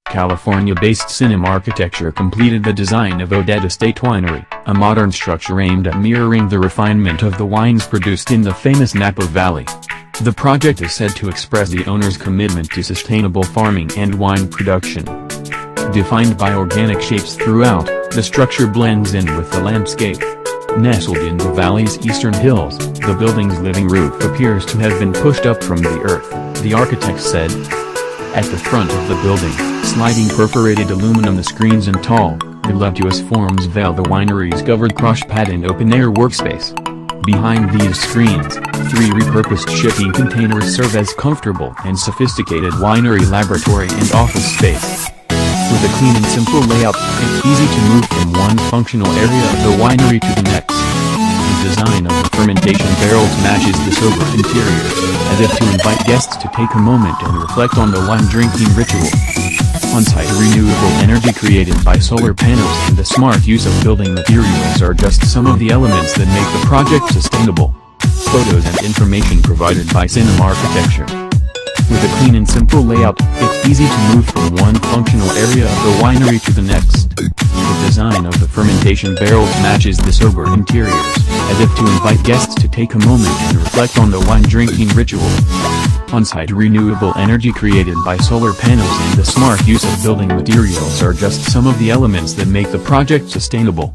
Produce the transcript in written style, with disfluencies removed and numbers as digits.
California-based Cinema Architecture completed the design of Odette Estate Winery, a modern structure aimed at mirroring the refinement of the wines produced in the famous Napa Valley. The project is said to express the owner's commitment to sustainable farming and wine production. Defined by organic shapes throughout, the structure blends in with the landscape. Nestled in the valley's eastern hills, the building's living roof appears to have been pushed up from the earth, the architect said. At the front of the building, sliding perforated aluminum screens and tall, relictuous forms veil the winery's covered crushpad and open-air workspace. Behind these screens, 3 repurposed shipping containers serve as comfortable and sophisticated winery laboratory and office space. With a clean and simple layout, it's easy to move from one functional area of the winery to the next. The design of the fermentation barrels matches the sober interior, as if to invite guests to take a moment and reflect on the wine-drinking ritual. On-site renewable energy created by solar panels and the smart use of building materials are just some of the elements that make the project sustainable. Photos and information provided by Cinema Architecture. With a clean and simple layout, it's easy to move from one functional area of the winery to the next. The design of the fermentation barrels matches the sober interiors, as if to invite guests to take a moment and reflect on the wine-drinking ritual. On-site renewable energy created by solar panels and the smart use of building materials are just some of the elements that make the project sustainable.